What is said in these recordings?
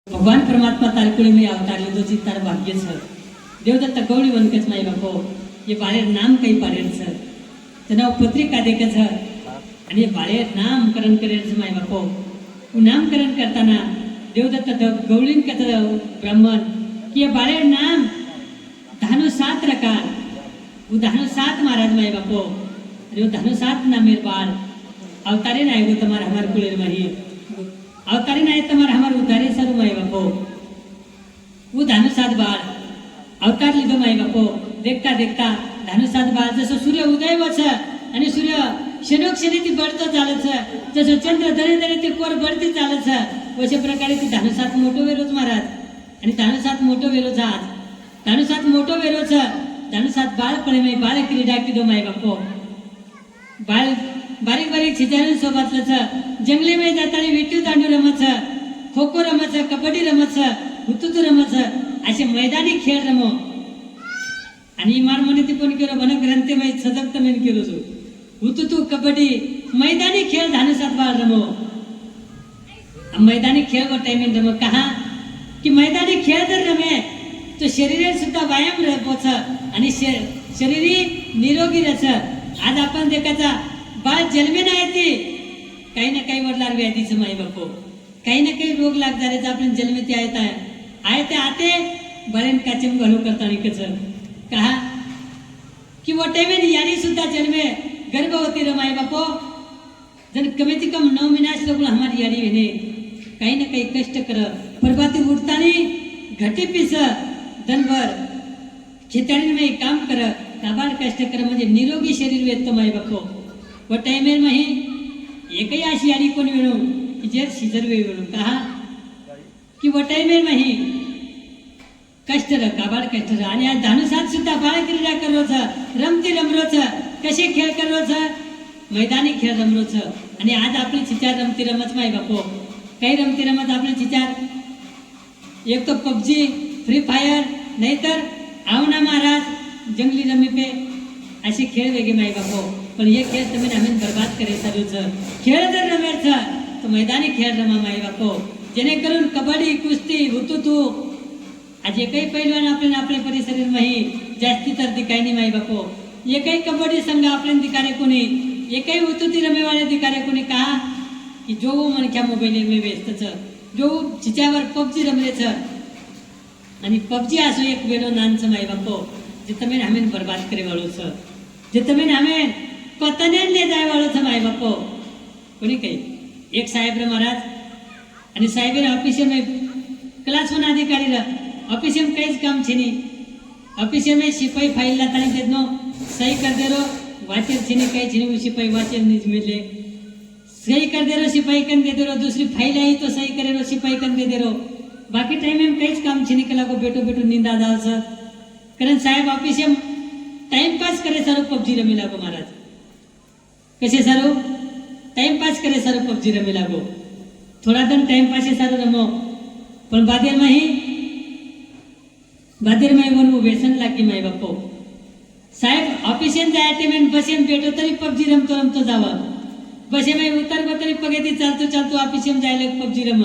भगवान परमात्मा तारकुळे में अवतारले तो तार भाग्य छ देवदत्त गौड़ी वनकच माई बापो ये बाळेर नाम काही पाडेल छ तना पत्रिका देख छ आणि बाळेर नामकरण करेल छ माई बापो नामकरण करताना देवदत्त गौड़ीन कथ ब्राह्मण कि ये बाळेर नाम धानु 7 रकार वो धानु 7 महाराज माई बापो अरे वो धानु 7 नामेर बाळ अवतारे नाही गो तुम्हारा हमार कुळेर माही अवतारी नाही तुम्हारा हमार उद्धारे सर माई बापो वो धानु 7 बाळ अवतार लीधो माई बापो देखता देखता धानु 7 बाळ जसं सूर्य उदय वच आणि सूर्य क्षणोक्षणी ती बढतो चालत जसं चंद्र दरे दरे ते कोर बढती चालत अशा प्रकारे ती धानु 7 मोठो वेलोच महाराज आणि धानु 7 मोठो वेलो जात धानु 7 मोठो वेलोच धानु 7 बाळ पळे माई बाळ क्रीडा किदो माई बापो बाळ बारीक बारीक छिचारण सोबतलच जंगली में जातानी विट्टू दांडू रमच खो खो रमच कबड्डी रमच हुतुतू रमच असे मैदानी खेळ रमो आणि मार म्हणे ती पण केलो मन ग्रंथमय सजगत मेन केलो जो हुतुतू कबड्डी मैदानी खेळ धानु 7 बाळ रमो मैदानी खेळ व टाइमिंग रमो कहा कि मैदानी खेळ जर रमे तो शरीर सुद्धा व्यायाम रहोच आणि शरीरी निरोगी रच आज आपण देखाचा बाळ जन्मे नाही ते काही ना काही वडलार व्याधीचं माई बापो काही ना काही रोग लाग झाल्याचं आपण जन्मे ते आहे ते आते बरेन काचेम घालू करताना कच कहा कि वो टाइम यानी सुद्धा जन्मे गर्भवती र माई बापो जन कमी से कम 9 महीना लोग हमारी यारी वेने काही ना काही कष्ट कर प्रभाती उठतानी घटी पीस दनभर खेताड़ी में काम कर काबाड कष्ट कर म्हणजे निरोगी शरीर वेतो माई बापो व टाइमेर में ही एकही अशी यारी कोण वेळो की जे सीजर वेळो कहा कि व टाइमेर में ही कष्ट र काबाड कष्ट र आणि आज धानु 7 सुद्धा बाळ क्रीडा करो छ रमती रमरो छ कसे खेळ करो छ मैदानी खेळ रमरो छ आणि आज आपली चिचार रमती रमच माई बापो काही रमती रमत आपली चिचार एक तो पबजी फ्री फायर नाहीतर आवना महाराज जंगली रमी पे असे खेळ वेगे माई बापो पण ये खेळ तुम्ही आम्ही बर्बाद करे सरूच खेळ जर रमेर छ तो मैदानी खेळ रमा माई बापो जेणेकरून कबड्डी कुस्ती हुतुतू आज एकही पैलवान आपल्या परिसर में जास्ती तर दिखाई नहीं माई बापो एकही कबड्डी संघ आपल्या दिकारे कोणी एकही हुतुती रमे वाले दिकारे कोणी कहा कि जो वो मन क्या मोबाइल में व्यस्त छ जो चिचावर पबजी रमले छ आणि पबजी असो एक वेळो नान छ माई बापो जे तमेन हमें बर्बाद करे वाळो छ जे तमेन हमें पतने ले जाय वाळो छ माई बापो कोणी काही एक साहेब रे महाराज आणि साहेब ऑफिस में क्लास 1 अधिकारी रे ऑफिस में कई काम छीनी ऑफिस में सिपाही फाइल ला तानी देनो सही कर दे रो वाचर छीनी कई छीनी सिपाही वाचर निज मिले सही कर दे रो सिपाही कन दे रो दूसरी फाइल आई तो सही करे रो सिपाही कन दे रो बाकी टाइम में कई काम छीनी कला को बेटो बेटो निंदा दाल सर कारण साहेब ऑफिस में टाइम पास करे सरो पबजी रमी लागो महाराज कसे सरो टाइम पास करे सरो पबजी रमी लागो थोड़ा दिन टाइम पास सरो रमो पण बादेर में वो व्यसन लागी माई बापो साहेब ऑफिस जाय टाइम बसेन बेटो तरी पबजी रमतो जावा बसे में उतर तरी पगेती चालतो चालतो ऑफिस में जायला पबजी रम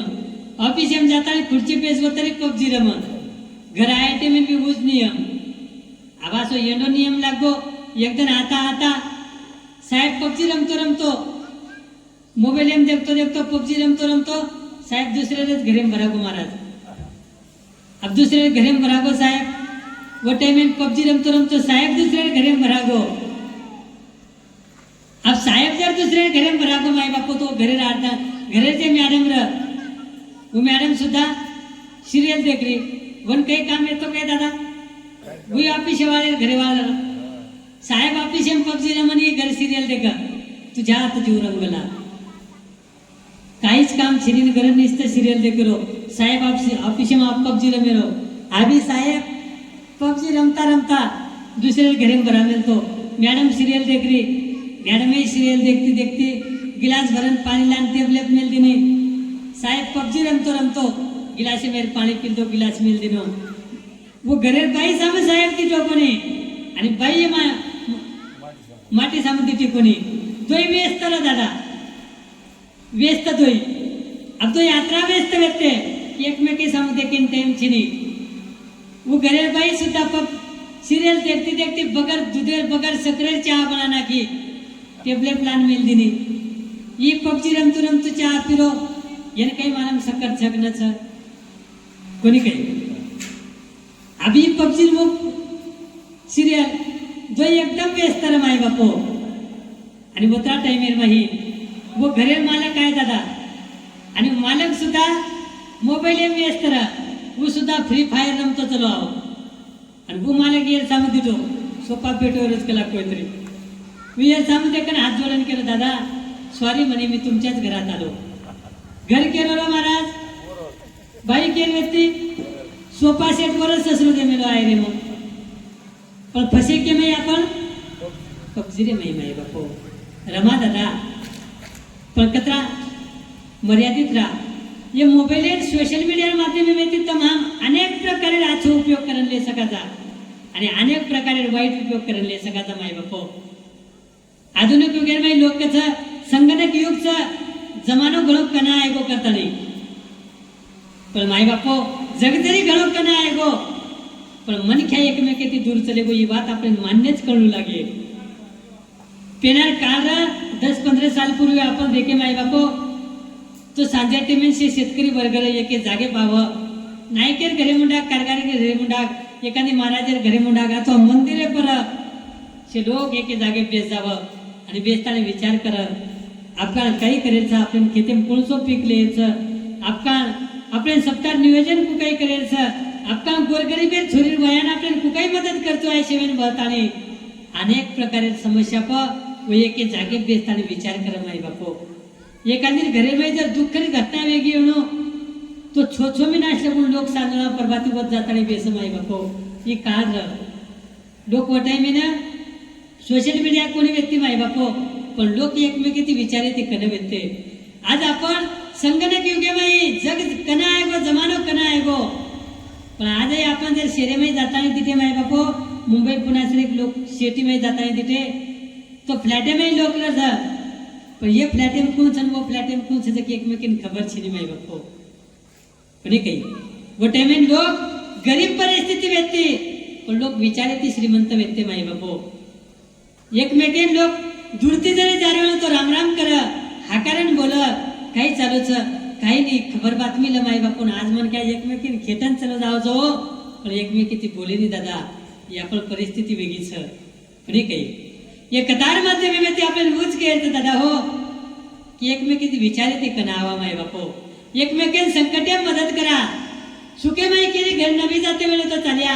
ऑफिस में जाता खुर्ची पेस तरी पबजी रम घर आए टाइम भी उस नियम आवासो येंडो नियम लागो एकदम आता साहेब पबजी रमतो मोबाइल में देखतो पबजी रमतो साहेब दूसरे घरे में भरागो महाराज अब दूसरे घरे में भरागो साहेब वो टाइम में पबजी रमतो साहेब दूसरे घरे में भरागो अब साहेब जर दूसरे घरे में भरागो माई बापो तो घरे राहता घरे से मैडम वो मैडम सुद्धा सीरियल देख रही वन कई काम है तो कह दादा वही ऑफिस वाले घरे वाला साहेब ऑफिस में पबजी रमनी घर सीरियल देखा तुझ्या हात जीव रंगला काहीच काम छीनी गरज नसतं सिरियल देखरो साहेब ऑफिस में आप पबजी रमेरो अभी साहेब पबजी रमता दूसरे घरे में भरा मिल तो मैडम सीरियल देख रही मैडम ही सीरियल देखती गिलास भरन पानी लान टेबलेट मिल दिनी साहेब पबजी रमतो गिलास में पानी पी दो गिलास मिल दिनो वो घरे बाई सामे साहेब की टोपणी आणि बाई माटी सामे टिकोनी तोय व्यस्त दादा व्यस्त तोय अब तो यात्रा व्यस्त व्यक्ते एकमेकी सांगते की टाइम छिनी वो घरे बाई सुद्धा सीरियल देखती देखती बगर दूधेर बगर सकरेर चाह बनाना की टेबले प्लान मिल दिनी ये पबजी रमतू रमतू चाह पिरो यानी कहीं मालूम सकर छगन छ कोणी काही अभी पबजी वो सीरियल जो एकदम व्यस्त माय बापो आणि वोत्रा टाइमेर माही वो घरेर मालक आहे दादा आणि मालक सुद्धा मोबाईल व्यस्त वो सुद्धा फ्री फायर रमतो चलो आओ आणि वो मालक येर सामू दितो सोपा पेटवरच केला कोणतरी मी येर सामू देखन हात जोडून केलं दादा सॉरी म्हणे मी तुमच्याच घरात आलो घर केलो महाराज बाई केली व्यक्ती सोफा सेट वरच ससरू दे मेलो आहे रे मग पण फसे के मी आपण पबजी रे माई बापो रमा दादा पण कतरा मर्यादित राहा ये मोबाईल सोशल मीडिया माध्यम में तमाम अनेक प्रकारे आजचा उपयोग करून ले सकाचा आणि अनेक प्रकारे वाईट उपयोग करून ले सकाचा माई बापो आधुनिक युगेर लोक कसं संगणक युगचा जमानो घणो कना आहे गो करता नाही पण माई बापो जग जरी घणो कना आहे गो पण मन ख्या एकमेके ती दूर चले गो ही बात आपण मान्यच करू लागे पेनार काल 10-15 साल पूर्वी आपण देखे माई बापो तो सांजा टीमेन से शेतकरी वर्गर एके जागे पाव नायकेर घरे मुंडा कारगारी घरे मुंडा एखादी महाराजेर घरे मुंडा गा तो मंदिरे पर से लोक एके जागे बेस जावं आणि बेसताना विचार कर आपण काही करायचं आपण खेतेम कोणसो पीक लिहायचं आपण सप्ताह नियोजन कुकाई करायचं आपण गोरगरीबेर छोरीर वयान आपण कुकाई मदत करतो आहे शेवेन बहताने अनेक प्रकारे समस्या व एके जागे बेसताना विचार कर माई बापो एखादी घरे में जर दुःखरी घटना वेगळी येणो तो छो मी नाशले म्हणून लोक सांगणं परबाती होत जाताना बेस माई बापो ही काळ लोक वटाय मी ना सोशल मीडिया कोणी व्यक्ती माई बापो पण लोक एकमेकी ती विचारे ती कन व्यक्ते आज आपण संगणक युगे माई जग कना आहे गो जमानो कना आहे गो पण आजही आपण जर शेरेमध्ये जाताना तिथे माई बापो मुंबई पुण्याचे लोक शेतीमध्ये जाताना तिथे तो फ्लॅटेमध्ये लोक जा पण ये फ्लॅटेम कौन छन वो फ्लॅटेम कौन छे कि एकमेकिन खबर छिनी माई बापो पण काही वो टाइमेन लोक गरीब परिस्थिती व्यक्ती पण लोक विचारे ती श्रीमंत व्यक्ती माई बापो एकमेकिन लोक जुळती जरी जारे तो राम राम कर हाकारण बोल काही चालूच काही नाही खबर बातमीला माई बापून आज मन काय एकमेकीन खेटन चलो जाव जो पण एकमेकी ती बोली नाही दादा ही आपण परिस्थिती वेगळीच पण काही ये कतार माध्यम ते आपल्याला ऊच घ्यायचं दादा हो की एकमेकी ती विचारे ते कनावा माई बापो एकमेकीन संकटे मदत करा सुखे माई केली घर नवी जाते वेळे तो चाल्या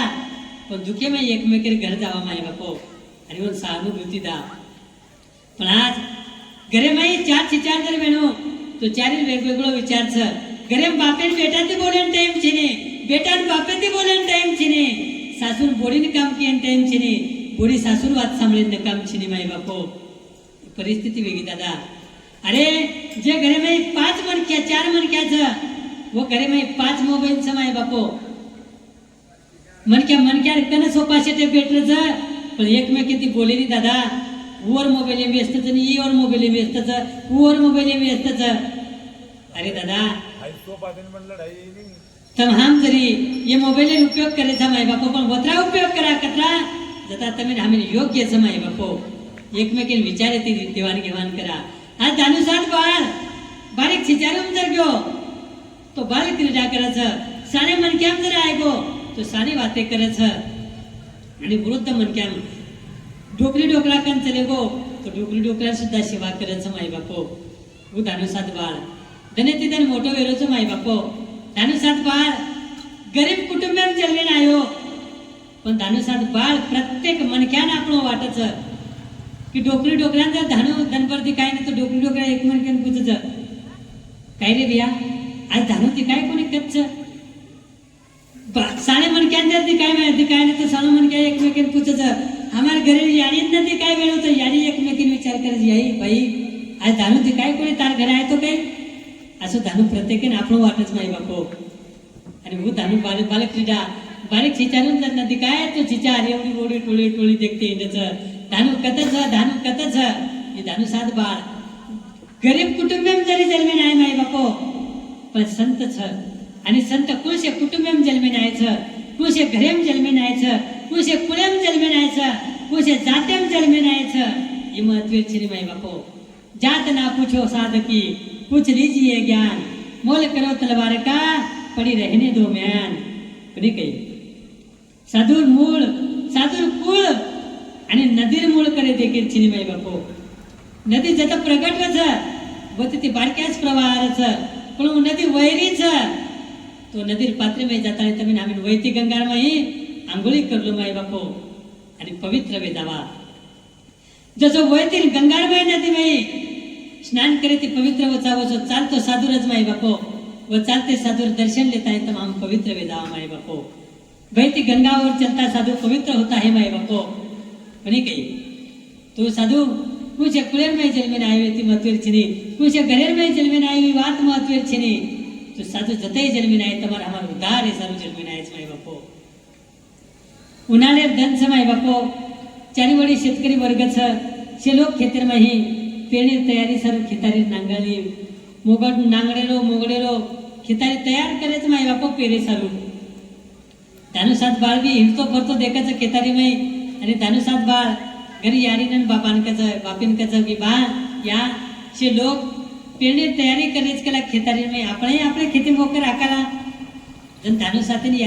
पण दुखे माई एकमेकीर घर जावा माई बापो आणि मग सहानुभूती दा पण आज घरे माई चार जर बेनो तो चारी वेगवेगळो विचारच घरे बापेन बेटा ते बोलेन टाइम छिने बेटान बापे ते बोलेन टाइम छिने सासून बोडीने काम केन टाइम छिने बोडी सासूर वाद सांभळीन काम छिने माई बापो परिस्थिती वेगळी दादा अरे जे घरे में 5 मनक्या 4 मनक्याच वो घरे में 5 मोबाईल माई बापो मनक्या कन सोपा शेटे बेटरच पण एकमेकी ती बोले नी दादा वर मोबाईल मी असतच आणि ई वर मोबाईल मी असतच वर मोबाईल मी असतच अरे दादा तम हम जरी ये मोबाईल उपयोग करायचा माई बापो पण वत्रा उपयोग करा कतरा जता तमें हमें योग्य च माई बापो एकमेकीन विचारे ती देवाण घेवाण करा आज दानुसार बाळ बारीक सिचारून जर गयो तो बाल क्रीडा करायचं साने मनक्याम जर आहे गो तो साने वाते करायचं आणि वृद्ध मनक्याम डोकरी डोकरा कन चले गो तो डोकरी डोकरा सुद्धा सेवा करायचं माई बापो वो दानुसात बाळ धने तिथं मोठो वेरोचं माई बापो दानुसात बाळ गरीब कुटुंबात जन्मेन आयो पण दानुसात बाळ प्रत्येक मनक्यान आपण वाटच की डोकरी डोकऱ्यान जर धानू धनपरती काय नाही तर डोकरी डोकऱ्या एक मनक्यान पुजच काय रे बिया आज धानू ती काय कोणी कच्च साने मनक्यान जर ती काय माहिती काय नाही तर सानो मनक्या एकमेकीन पुजच हमार घरी याडीत न ती काय वेळ होतं याडी एकमेकीन विचार करायची आई बाई आज धानू ती काय कोणी तार घरी आहे तो काय असं धानू प्रत्येकाने आपण वाटच नाही बापो आणि वो धानू बालक क्रीडा बारीक चिचारून जर नदी काय तो चिचार एवढी ओढी टोळी टोळी देखते धानू कतच हे धानू सात बाळ गरीब कुटुंब जरी जन्मे नाही माई बापो पण संत छ आणि संत कुळशे कुटुंबेम जन्मे न्यायचं, कुळशे घरेम जन्मे न्यायचं, कुळशे कुळेम जन्मे न्यायचं, कुळशे जातेम जन्मे न्यायचं. ही महत्वाची माई बापो. जात ना पूछो साधकी, पूछ लीजिए ज्ञान, मोल करो तलवार का, पड़ी रहने दो म्यान. कोणी काही साधूर मूळ, साधूर कुळ आणि नदीर मूळ करे देखील चिनी माई बापो. नदी जत प्रगट व ती बारक्याच प्रवाहाच पण नदी वैरीच तो नदीर पात्र में जाता तमी आम्ही वैती गंगार माई आंघोळी करलो माई बापो आणि पवित्र वेदावा. जसं वैतील गंगारमय नदी माई स्नान करे ती पवित्र वचावो चालतो साधूरच माई बापो व चालते साधूर दर्शन लेता है तमाम पवित्र वेदावा माई बापो. बहती गंगावर चलता साधु पवित्र होता है माई बापो. म्हणे काही तो साधू कुछ कुळेर में जन्मे आये ती महत्वेर छिनी, कुछ घरेर में जन्मे आये वात महत्वेर छिनी. तो साधू जतई जन्मे आये तमारा हमार उद्धार है साधु जन्मे आये माई बापो. उन्हाळ्यात धन छ माई बापो. चारी वडी शेतकरी वर्ग छ शे लोक खेतर माही पेरणी तयारी सर्व खेतारी नांगरली मोगड नांगडेलो मोगडेलो खेतारी तयार करायचं माई बापो पेरे सारू. धानुसात बाळ बी हिंडतो फरतो देखाचं खेतारी माई आणि धानुसात बाळ घरी यारीनं बापिनकाचं की बा या शे लोक पेरणी तयारी करेच केला खेतारी माई आपण आपल्या खेती मोकर आकारा जण धानुसातीने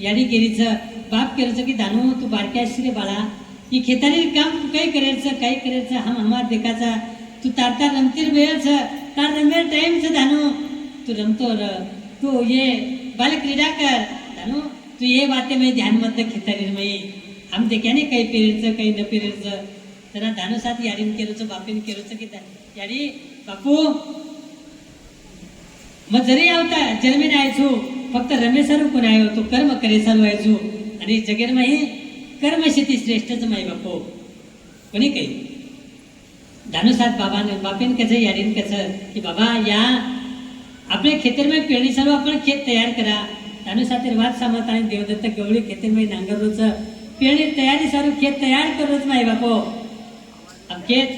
याडी केरीचं बाप केलं की धानू तू बारक्या रे बाळा ही खेतारी काम तू काही करायचं हम हमार देखाचा तू तारता रमतीर वेळच तार रमेर टाइम से धानू तू रमतो तू ये बाल क्रीडा कर धानू तू ये बातें में ध्यान मत खेतारी में हम देख्या नाही काही पेरेचं काही न पेरेचं त्यांना धानू साथ याडीन केरोचं बापीन केरोचं की याडी बापू मग जरी आवता जन्मे नायचो फक्त रमेशारू कोण आहे तो कर्म करे चालू व्हायचो आणि जगेर माही कर्म शेती श्रेष्ठच माई बापो. कोणी काही धानुसात बाबाने बापेन कसं याडीन कसं की बाबा या आपल्या खेतरमध्ये पेरणी सर्व आपण खेत तयार करा. धानुसातेर वाद सामत आणि देवदत्त गवळी खेतरमध्ये नांगरलोच पेरणी तयारी सर्व खेत तयार करोच माई बापो. अब खेत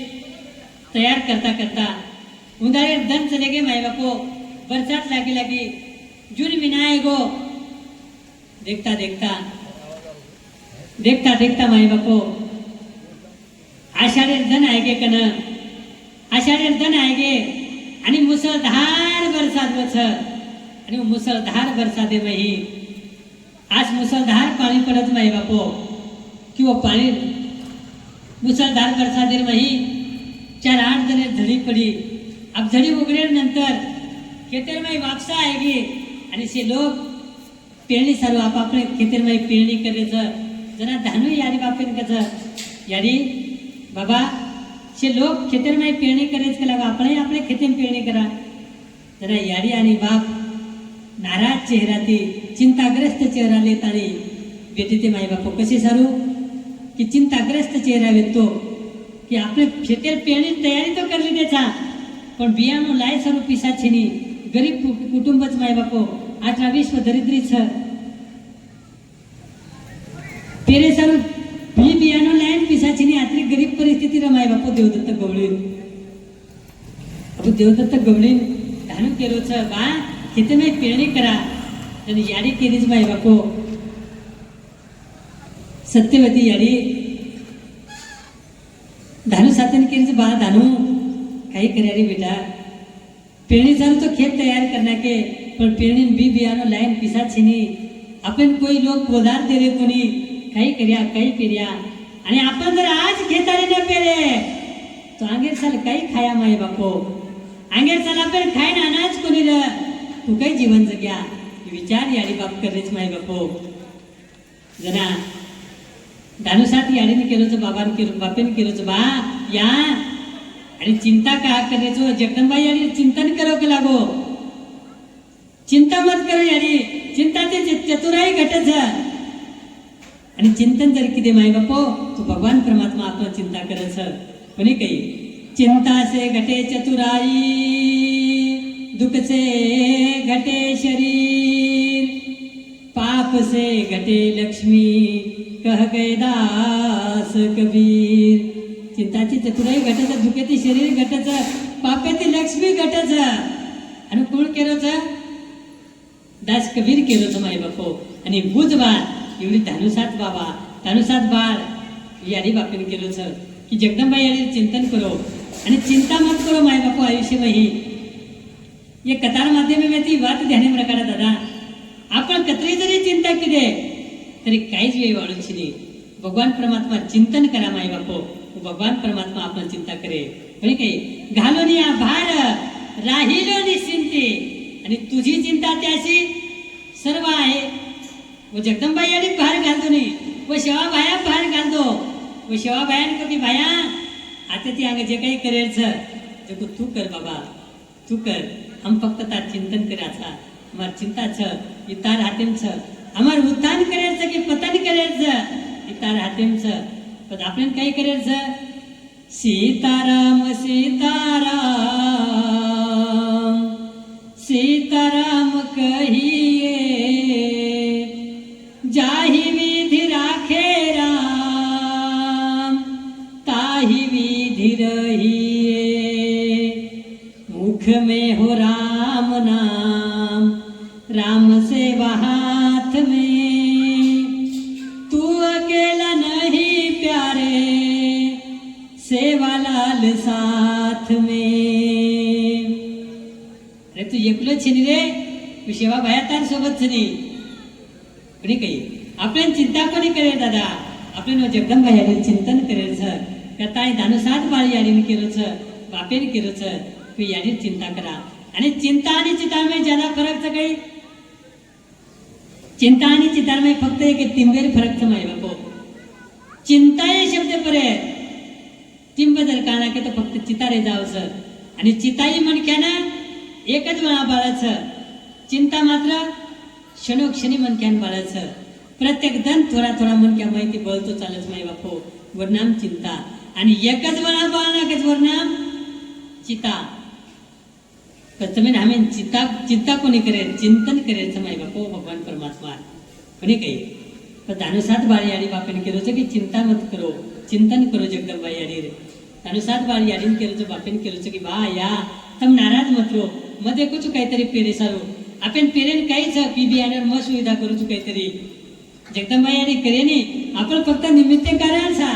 तयार करता करता उंदारे दन चले गे माई बापो. बरसात लागी जून महीना गो देखता देखता माई बापो आषाढे धन आएगे कन आषाढे धन आएगे आणि मुसळधार बरसात वच आणि मुसळधार बरसाते मही आज मुसळधार पाणी पडत माई बापो किंवा पाणी मुसळधार बरसाते मही 4-8 जणे झडी पडी. अब झडी उघडे नंतर खेतर में वापसा आएगी आणि से लोक पेरणी सर्व आपापले खेतर में पेरणी करायचं जना धानू यारी बापेन कसं यारी बाबा शे लोक खेतर में पेरणी करायचं केला आपण आपले खेतेम पेरणी करा. जरा यारी आणि बाप नाराज चेहरा ती चिंताग्रस्त चेहरा लेतानी बेटी ते माई बापो कसे सारू की चिंताग्रस्त चेहरा वेतो की आपले खेतर पेरणी तयारी तो करली त्याचा पण बियाणो लाय सारू पिसा छिनी गरीब कुटुंबच माई बापो 18-20 दरिद्रीच पेरे सारू बी बियाणो लाईन पिसाचीनी आतली गरीब परिस्थिती रमाय बापो देवदत्त गवळी. अब देवदत्त गवळी धानू केरोच बा खेते में पेरणी करा आणि याडी केलीच माई बापो. सत्यवती याडी धानू सातन केलीच बा धानू काही करा रे बेटा पेरणी चालू तो खेत तयार करना के पण पेरणी बी बियाणो लाईन पिसाचीनी आपण कोई लोक गोदार दे रे कोणी काही कर्या काही पेर्या आणि आपण जर आज खेतारी न पेरे तो आंगेर साल काही खाया माई बापो. आंगेर साल आपण खाय ना अनाज कोणी र तू काही जीवन जग्या विचार याडी बाप करेच माई बापो. जना धानुसात याडीने केलोच बाबान केलो बापेन केलोच बा या आणि चिंता का करायचो जगदंबा याडी चिंतन करो के लागो चिंता मत करो याडी चिंता ते चतुराई घटच आणि चिंतन जर किती माई बापो तो भगवान परमात्मा आपण चिंता करच कोणी काही चिंता से घटे चतुराई दुख से घटे शरीर पाप से घटे लक्ष्मी कह गए दास कबीर. चिंताची चतुराई घटच दुखेती शरीर घटच पापेती लक्ष्मी घटच आणि कोण केरोच दास कबीर केलो तो माय बापो आणि बुज बाळ एवढी धानुसात बाबा धानुसात बाळ याडी बापेन केलो छ की जगदंबा याडी चिंतन करो आणि चिंता मत करो माय बापो आयुष्य में ही ये कतार माध्यम में ती बात ध्यान में रखा दादा आपण कतरी जरी चिंता किदे तरी काहीच वेळ वाढूची नाही भगवान परमात्मा चिंतन करा माय बापो भगवान परमात्मा आपण चिंता करे म्हणजे काही घालून या भार राहिलो निश्चिंते आणि तुझी चिंता त्याशी सर्व आहे व जगदंबा याडी भार घालतो नाही व शेवा बाया भार घालतो व शेवा बायान कधी बाया आता ती अंग जे काही करेल जो तू कर बाबा तू कर हम फक्त तार चिंतन करायचा हमार चिंता छ इतार हातेम छ हमार उत्थान करायचं की पतन करायचं इतार हातेम छ पण आपण काय करायचं सीताराम सीताराम सीताराम कहिए जाहि विधि राखे राम ताहि विधि रहिए मुख में हो राम नाम राम सेवा हाथ में तू अकेला नहीं प्यारे सेवा लाल साथ में अरे तू एकलो छेनी रे तू सेवा बाया तार सोबत छेनी कोणी काही आपण चिंता कोणी करेल दादा आपण जगदंबा याने चिंतन करेल सर त्या ताई धानुसात बाळ याने केलं छ बापेने केलं छ तू याने चिंता करा आणि चिंता आणि चितामध्ये ज्यादा फरक तर काही चिंता आणि चितामध्ये फक्त एक तिंबेर फरक तर माहिती बापो चिंता हे शब्द परे तिंब जर काढला की तर फक्त चितारे जावचं आणि चिताई मनक्यानं एकच वेळा बाळाचं चिंता मात्र क्षणोक्षणी मनक्यान बाळाचं प्रत्येक जण थोडा थोडा मनक्या माहिती बोलतो चालच माही बापो वर्णाम चिंता आणि एकच वेळा बाळना एकच वर्णाम चिता प्रथमे आम्ही चिंता कोणी करेल चिंतन करेल माय बापो भगवान परमात्मा कोणी काही पण धानुसात बाळी याडी बापेन केलो की चिंता मत करो चिंतन करो जगदंबा याडी रे धानुसात बाळी याडीन केलो बापेन केलो की बा या तम नाराज मत रो मध्ये कुछ काहीतरी पेरे सारो आपण पेरेन काहीच पीबी आणि म सुविधा करू काहीतरी जगदंबा याडी करे नाही आपण फक्त निमित्त कारण सा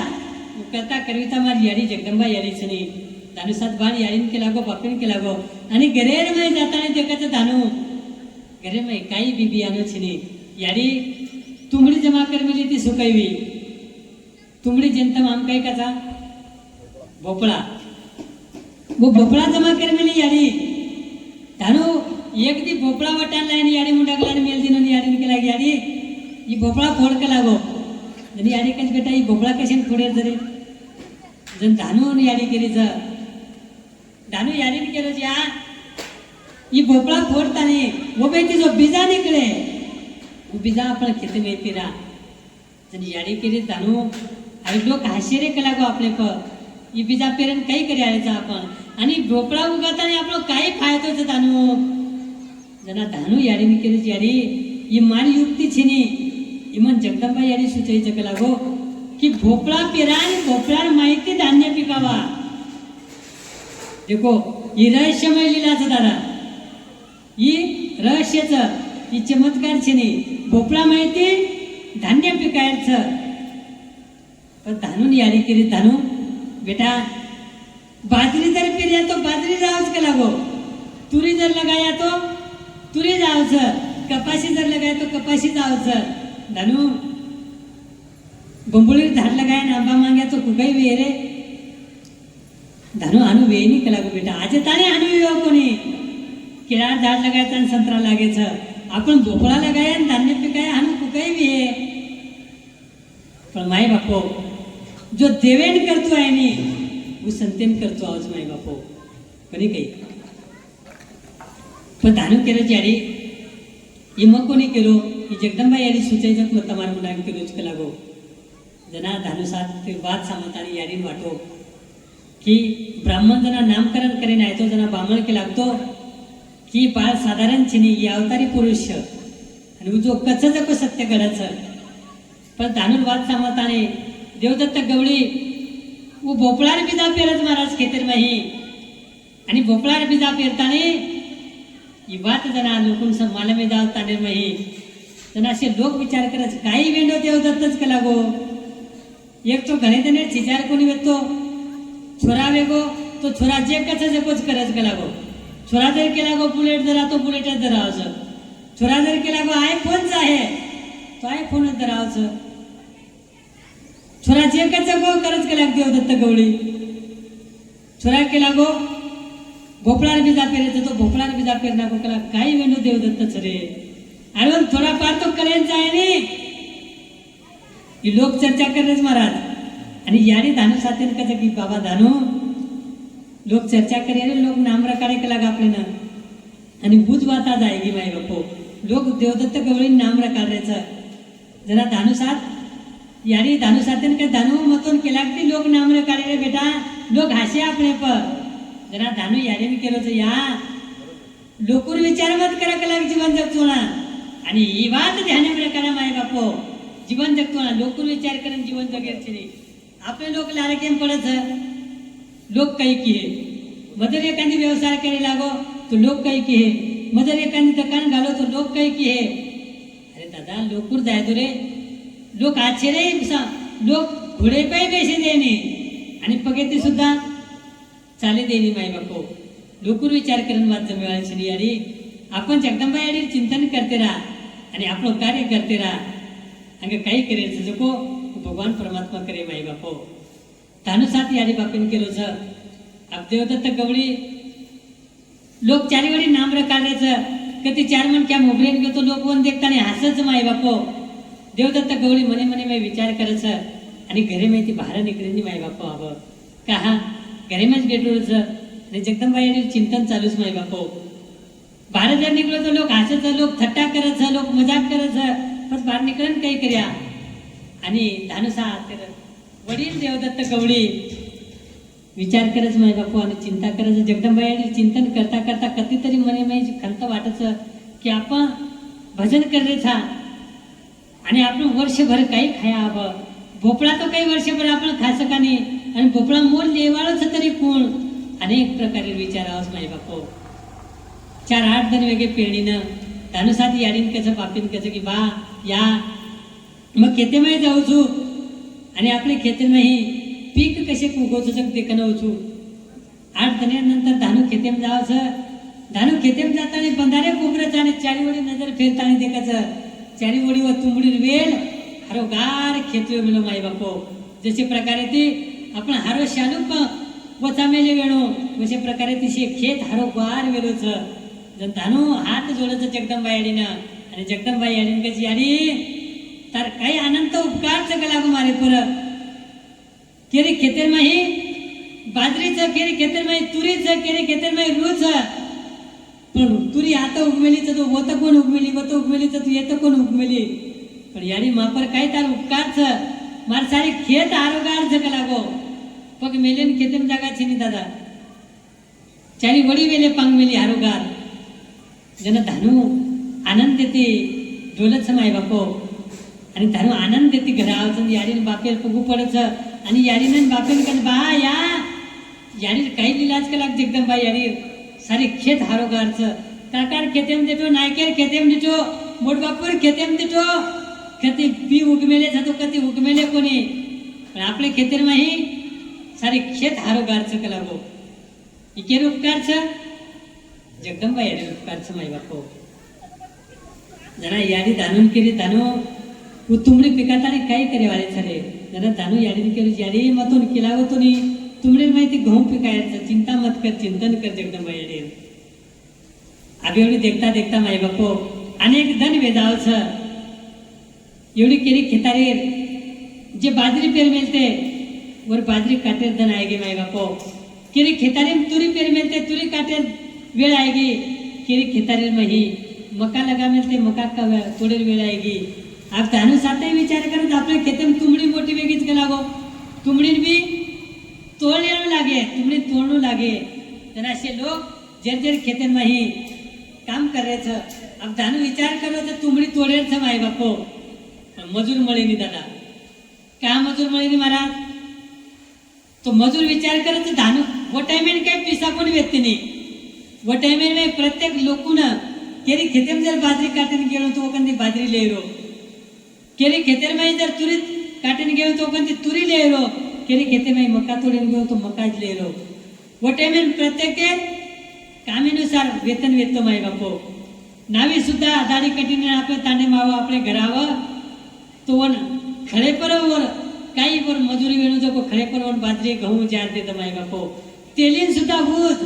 करता कविता मार याडी जगदंबा याडीच नाही धानुसात बाळ याडीन केला गो बापेन केला गो आणि घरेर मै जाताना देखाचं धानू घरे मै काही बीबी आनो छिनी याडी तुंगडी जमा कर मिली ती सुकाईवी तुंगडी जनतम आम काय काचा भोपळा वो भोपळा जमा कर मिली याडी धानू एक दी भोपळा वटान लाईन याडी मुंडागला आणि मेल दिनो याडी केला याडी ही भोपळा फोड केला गो आणि याडी कश बेटा ही भोपळा कशाने फोडेल जरी जन धानू याडी केली जा धानू याडी केलं ज्या ही भोपळा फोडतानी वो बेटी जो बीजा निकले वो बीजा आपण खेते में पिरा जन याडी केली धानू आई लोक हाशेरे केला गो आपले प ही बीजा पेरन काही करी आलेचा आपण आणि भोपळा उगतानी आपलं काही फायदोच धानू जना धानू याडी केली याडी ही मान युक्ती छिनी इमन जगदंबा याडी सुचायचं केला गो की भोपळा पेरा आणि भोपळा माहिती धान्य पिकावा देखो ही रहस्यमय लीलाचं दादा ही रहस्याचं ही चमत्कार छिनी भोपळा माहिती धान्य पिकायचं पण धानून याडी केली धानू बेटा बाजरी जर पेरिया तो बाजरी जावच केला गो तुरी जर लगाया तो तुरी जावचं कपाशी जर लगाया तो कपाशी जावचं धानू बंबुळी झाड लगाय ना आंबा मांग्या तो कुकाई वे रे धानू आणू वे नाही केला गो बेटा आज ताने आणू येऊ कोणी केळा झाड लगायचं आणि संत्रा लागायचं आपण भोपळा लगाय आणि धान्य पिकाय आणू कुकाई वे पण माय बापो जो देवेन करतो आहे मी वो संतेन करतो आहोत माय बापो कोणी काही पण धानू केलं ज्याडी ही मग कोणी केलो ही जगदंबा याडी सुचायचं मग तमार मुलांना केलोच केला गो जना धानुसात ते वाद सांगताना याडीन वाटो की ब्राह्मण जना नामकरण करेन आहे तो जना बामण के लागतो की बाळ साधारण छिनी ही अवतारी पुरुष आणि जो कच्चं को सत्य घडायचं पण धानून वाद सांगताने देवदत्त गवळी वो भोपळार बिजा पेरत महाराज खेतर माही आणि भोपळार बिजा पेरताने ही बात जना लोकून मला मी जाव ताने मही जना असे लोक विचार करत काही वेंडो देव दत्तच केला गो एक तो घणे त्याने छिचार कोणी वेतो छोरा वेगो तो छोरा जे कच जपच करत केला गो छोरा जर केला गो बुलेट जरा तो बुलेटच धरावचं छोरा जर केला गो आयफोनच आहे तो आयफोनच धरावचं छोरा जे कच गो करत केला देव दत्त गवळी छोरा केला गो भोपळार बीजा पेरेचा तो भोपळार बीजा पेरना को केला काही वेंडो देव दत्तच रे आणि थोडा पार तो करेंचा आहे नी ही लोक चर्चा करेच महाराज आणि याने धानू साथेन कच की बाबा धानू लोक चर्चा करे लोक नाम रकाडे केला आपल्यानं आणि बुज वाता जायगी माय बापो लोक देवदत्त गवळी नाम रकाडायचं जरा धानू साथ यारी धानू साथेन का धानू मतोन केला की लोक नाम रकाडे रे बेटा लोक हासे आपले पर जरा धानू यारीने केलं तर या लोकून विचार मत करा केला जीवन जगतो ना आणि ही बात ध्यानामध्ये करा माय बापो जीवन जगतो ना लोकून विचार करून जीवन जगेल नाही आपले लोक लारे केम पडत लोक काही की हे मदर एखादी व्यवसाय करे लागो तो लोक काही की हे मदर एखादी दुकान घालो तो लोक काही की हे अरे दादा लोकूर जाय तो रे लोक आश्चर्य लोक घोडे पायी पैसे देणे आणि पगेती सुद्धा चाले देणे माय बापो लोकूर विचार करून वाद मिळायची आणि आपण जगदंबा याडी चिंतन करते राहा आणि आपलं कार्य करते राहा अंग काही करेल जको भगवान परमात्मा करे माई बापो तानु साथ याडी बापेन केलो छ अब देवदत्त गवळी लोक चारी वडी नाम रकाडायचं कधी चार मन क्या मोबाईल घेतो लोक वन देखताना हसच माई बापो देवदत्त गवळी मने मने मी विचार करच आणि घरे माहिती बाहेर निकळेनी माई बापो अब का घरे मच गेटोच आणि जगदंबा याडी चिंतन चालूच माई बापो बाहेर जर निकलो तो लोक हसच लोक थट्टा करत लोक मजाक करत बस बाहेर निकळून काही कर्या आणि धानुसा वडील देवदत्त गवळी विचार करच माय बापू आणि चिंता करच जगदंबा याडी चिंतन करता करता कधीतरी मने माझी खंत वाटच की आपण भजन करले था आणि आपण वर्षभर काही खाया हवं भोपळा तो काही वर्षभर आपण खास का नाही आणि भोपळा मोल लेवाळच तरी कोण अनेक प्रकारे विचारावंच माय बापू 4-8 जण वेगळे पेरणीनं धानुसात याडीन कसं बापीन कसं की बा या मग खेतेमध्ये जाऊ छू आणि आपले खेतेमध्ये पीक कसे उगवचं ते कनवचू 8 जणांनंतर धानू खेतेम जावचं धानू खेतेम जाताना बंधारे कोबरचं आणि चारी वडी नजर फिरताना देखाचं चारी वडी व तुंबडी वेल हरोगार खेतवे मिळो माई बापो जसे प्रकारे ती आपण हारो शालूप व चामेले वेणो वसे प्रकारे ती खेत हरोगार वेलोच जण धानू हात जोडचं जगदंबा याडीनं आणि जगदंबा याडीन कशी याडी तर काही अनंत उपकार लागू मारे पर केरी खेतर माही बाजरीचं केरी खेतर माही तुरीचं केरी खेतर माही रूच पण तुरी आता उगमेलीच तो होत कोण उगमेली होत उगमेलीच तू येतं कोण उगमेली पण याडी मापर काय तार उपकारच मार सारी खेत आरोगार जग लागो पग मेलेन खेतेम जागा छेनी दादा चारी वडी वेले पांग मेली आरोगार जन धानू आनंद देते डोलत माय बापो आणि धानू आनंद देते घरावचं याडीन बापेल पगू पडच आणि याडीन बापेल कन बा या याडी काही लिलाज केला जगदंबा याडी सारी खेत हारोगारचं काकार खेतेम देतो नायकेर खेतेम देतो मोठबापूर खेतेम देतो कधी बी उगमेले जातो कधी उगमेले कोणी पण आपले खेतेर माही सारी खेत हारोगारचं कला गो इकेर उपकारचं जगदंबा याडी उपकारचं माई बापो जरा याडी धानून केली धानू तुमडी पिकाताने काही करे वाले सरे जरा धानू याडीने केली याडी मतून केला होतो नी तुमडे माहिती गहू पिकायचं चिंता मत कर चिंतन कर जगदंबा याडी अभी एवढी देखता देखता माई बापो अनेक धन वेदावच एवढी केली खेतारीर जे बाजरी पेर मिळते वर बाजरी काटेर धन आएगी माई बापो केली खेतारीर तुरी पेर मिळते तुरी काटेर वेळ आएगी केली खेतारीर मही मका लगा मिळते मका का थोडे वेळ आएगी आप धानू साथही विचार करत आपल्या खेतेम तुमडी मोठी वेगळीच गेला गो तुमडीन बी तोडणं लागे तुमडी तोडणं लागे तर असे लोक जर जर खेतेम मही काम करायचं अब धानू विचार करो तर तुमडी तोडेलचं माई बापो मजूर मळेनी दादा का मजूर मळेनी महाराज तो मजूर विचार करत धानू वो टाइम काय पिसा कोणी व्यक्ती नाही वो टाइम में प्रत्येक लोकुन केरी खेतेर में जर बाजरी काटने गेलो तो ओकंदी बाजरी लेरो, केरी खेतेर में जर तुरी काटने गेलो तो ओकंदी तुरी लेरो, केरी खेते में मक्का तोड़ने गेलो तो मक्का ज लेरो. वो टाइम में प्रत्येक के कामीनुसार वेतन वेतो माय बापो. नावी सुद्धा दाढी कटीने आपले तांडे मावा आपले घरावर तो वन खडे पर वर काही वर मजुरी वेणू जको खडे पर वन बाजरी गहू जार देत माय बापो. तेलीन सुद्धा बूज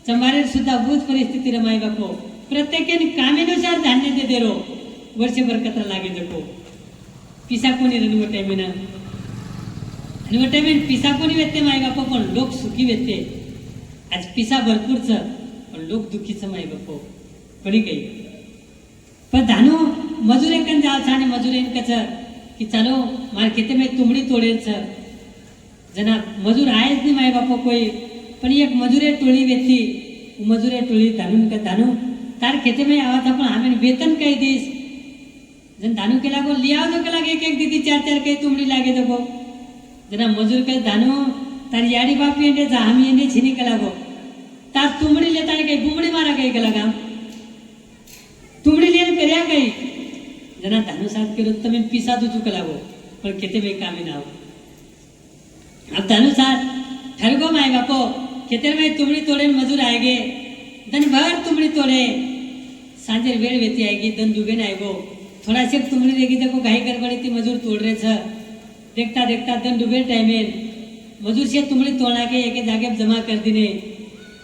चंबारे सुद्धा बूज परिस्थिती रे माय बापो. प्रत्येकेन कामीनुसार धान्य दे देरो वर्षभर कत्र लागे जको पिसा कोणी रन वटे मेना आणि वटे मेन पिसा कोणी वेते माय बापो पण लोक सुखी वेते. आज पिसा भरपूर छ पण लोक दुखी छ माय बापो कोणी काही. पण धानू मजुरे कन जाल छाने मजुरे कच कि चलो मार खेते में तुमड़ी तोड़े छ जना मजूर आए नहीं माय बापो कोई पण एक मजुरे टोळी वेती मजुरे टोळी धानून का धानू तार खेते में आवा था पण हमें वेतन कई दीस जन धानू के लागो लिया जो के लागे एक दीदी चार चार कई तुमड़ी लागे तो जना मजूर के धानू तार याड़ी बापी एंडे जा हम एंडे छिनी के लागो तार तुमड़ी लेता है कई बुमड़ी मारा कई के लगा तुमड़ी लेन करया कई जना धानू साथ के रुत में पिसा दू चुके लागो पर खेते में काम ना हो. अब धानू साथ ठरगो माय बापो खेतर में तुमड़ी तोड़े मजूर आएगे दिन भर तुमड़ी तोड़े सांझे वेळ वेती आएगी दन डूबे ना आएगो थोड़ा से तुमड़ी देगी देखो गाय गड़बड़ी थी मजूर तोड़ रहे छ देखता देखता दन डूबे टाइम मजूर से तुमड़ी तोड़ा के एक जागे जमा कर दिने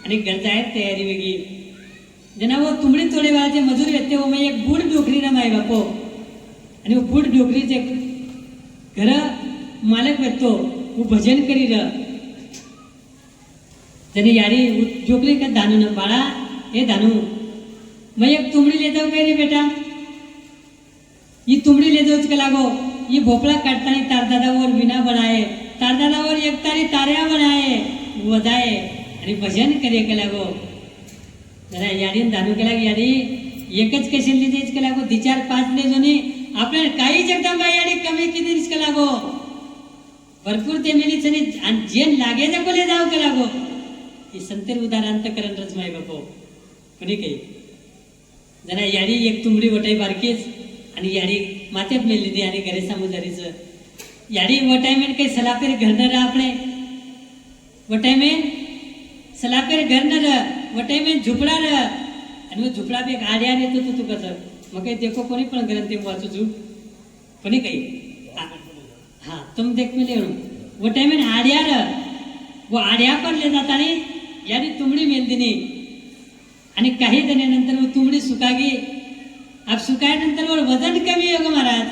आणि घर जाए तैयारी वेगी जना वो तुमड़ी तोड़े वाले जे मजूर येते वो मैं एक बूढ़ डोकरी ना माय बापो आणि वो बूढ़ डोकरी जे घर मालक वेतो वो भजन करी र जने यारी जोकरी का धानू न बाळा हे धानू मैं एक तुमड़ी ले जाऊ रे बेटा ये तुमड़ी ले जाऊच के लागो ये भोपळा काटतानी तारदादावर विना बनाए तारदादावर एक तारी तार्या बनाए वदाए आणि भजन करे के लागो जरा याडी धानू के लाग याडी एकच कशी लिजेच के लागो दी चार पाच ले जोनी आपल्याला काही जगदंबा याडी कमी कितीच के लागो भरपूर ते मिली छनी आणि जेन लागे जे कोले जाऊ के लागो ही संतेर उदाहरण रजमाय बापो कोणी काही जना याडी एक तुमडी वटाई बारकीच आणि याडी माते प्लेली दी आणि घरे सामुदारीच याडी वटाई में काही सलापेर घर न आपणे वटाई में सलापेर घर न वटाई में झुपडा र आणि वो झुपडा पे आड्या येतो तू कस मग काही देखो कोणी पण ग्रंथ ते वाचू जू कोणी काही हाँ तुम देख मिले वटाई में आड्या र वो आड्या पर ले जाता नहीं यानी तुमड़ी मेल दिनी आणि काही दिनानंतर वो तुमड़ी सुकागी अब सुकाय नंतर वर वजन कमी होगा महाराज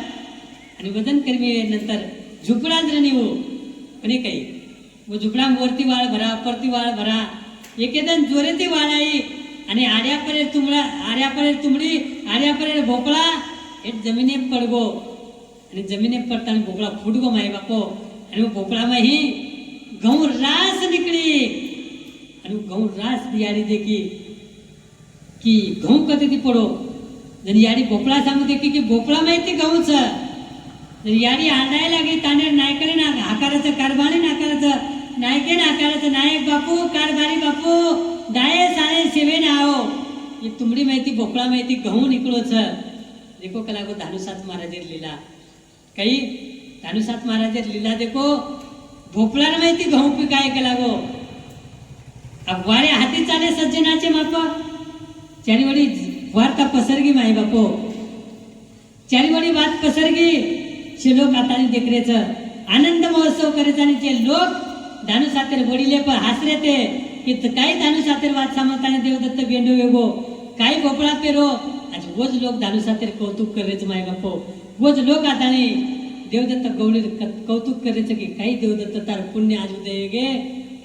आणि वजन कमी नंतर झुपडाच रणी वो कोणी काही वो झुपडा वरती वाळ भरा परती वाळ भरा एकेदन जोरेती वाळ आई आणि आड्या परे तुमड़ी आड्या परे भोपळा एक जमिने पडगो आणि जमिने पडताना भोपळा फुटगो माय बापो आणि वो भोपळा में ही घऊ रास निकली आणि घऊ रास यारी देखी कि घऊ कते ती पडो जन यारी भोपळा सांगू देखी की भोपळा माहिती घऊच जन यारी आंडाय लागे ताने नायकरे ना आकाराचं कारभारी नाकाराचं नायके नाकाराचं नायक बापू कारभारी बापू दाये सारे सेवे ना आओ ये तुमड़ी माहिती भोपळा माहिती घऊ निकळोच देखो कला को धानुसात महाराजेर लीला काही धानुसात महाराजेर लीला देखो भोपळा माहिती घऊ पिकाय केला गो अब वारे हाती चाले सज्जनाचे माप चारी वडी वार्ता पसरगी माय बापो चारी वडी बात पसरगी शे लोक आतानी देखरेच आनंद महोत्सव करायचा आणि ते लोक धानू सातेर वडीले पण हासरे ते की काही धानू सातेर वाद सामताने देवदत्त बेंडो वेगो काही भोपळा पेरो आज वोज लोक धानू सातेर कौतुक करायचं माय बापो वोज लोक आतानी देवदत्त गौडी कौतुक करायचं की काही देवदत्त तार पुण्य आज उदय गे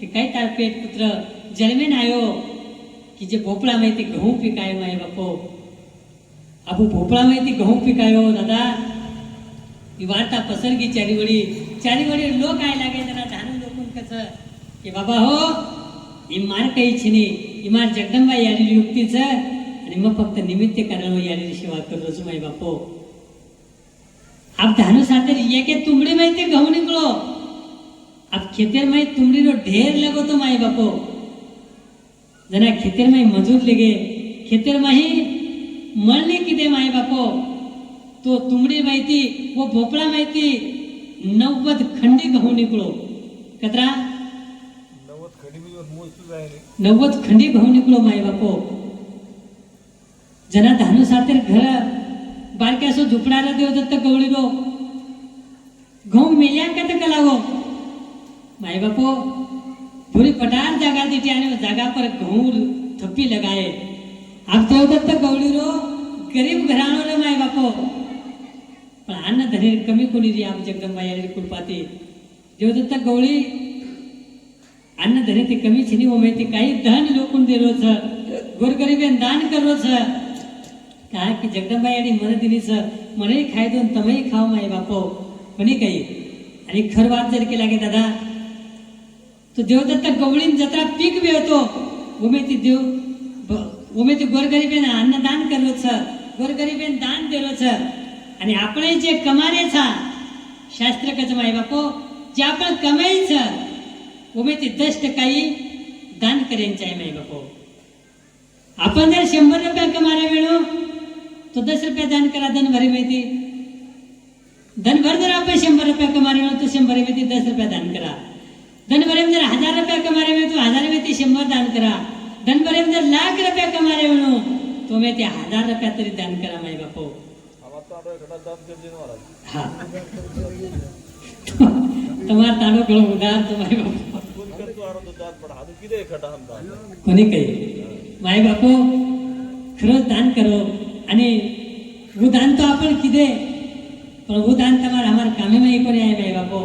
की काही तार पेट पुत्र जन्मेन आयो की जे भोपळा माहिती गहू पिकाय माय बापो अबू भोपळा माहिती गहू पिकायो दादा ही वार्ता पसरगी चारी वडी लोक आय लागे जरा धानू लोकून कस की बाबा हो इमार काही छिनी इमार जगदंबा यारी युक्तीच आणि मग फक्त निमित्त कारण यारी सेवा करोच माय बापो अब धानू सातेर एके तुमड़ी माहिती गहू निकलो अब खेतेर में तुमड़ी रो ढेर लगो तो माय बापो जना खेतेर माही मजूर लेगे खेतेर माही मळणी किती माय बापो तो तुंबडी माहिती व भोपळा माहिती 90 खंडी गहू निकलो कतरा 90 खंडी गहू निकलो माय बापो जना धानू सातेर घर बारक्यासो झुपडाला देव दत्त गवळी रो गहू मेल्या कत कलागो माय बापो पूरी पटार जागा दीटी आणि जागा पर गहू थप्पी लगाए आप देवदत्त गवळी रो गरीब घराणो रे माय बापो पण अन्न धने कमी कोणी रे आप जगदंबा यारी कुलपाती देवदत्त गवळी अन्न धने ते कमी छिनी ओमेती काही धन लोकून दिलो छ गोरगरीबेन दान करो छ काय की जगदंबा यारी मन दिली छ मने खाय दोन तमही खाव माय बापो कोणी काही आणि खरवाद जर केला गे दादा तो देवदत्त गवळीन जत्रा पीक वेळतो ओमेती देव ओमेती गोरगरीबेन अन्नदान करलो छ गोरगरीबेन दान दिलो छ आणि આપણે જે કમારે છે શાસ્ત્ર કચ માય બાપો જે આપણે કમાઈ છે ઓમેથી 10% દાન કરેન ચાય માય બાપો आपण जर 100 रुपये कमारे वेळो तो 10 रुपये दान करा धन भरी माहिती धन भर जर आपण 100 रुपये कमारे वेळो तो 100 मध्ये 10 रुपये दान करा धन भरे जर 1000 रुपये कमारे वेळो तो 1000 मध्ये 100 दान करा धन भरे जर लाख रुपये कमारे वेळो तो मे ते 1000 रुपये तरी दान करा माय बापो हाँ तुम्हार तांडो कळो उदार तुम्हारे बापो कोणी काही माय बापो खरंच दान करो आणि वो दान तो आपण किदे पण वो दान तमार हमार कामे में कोणी आहे माय बापो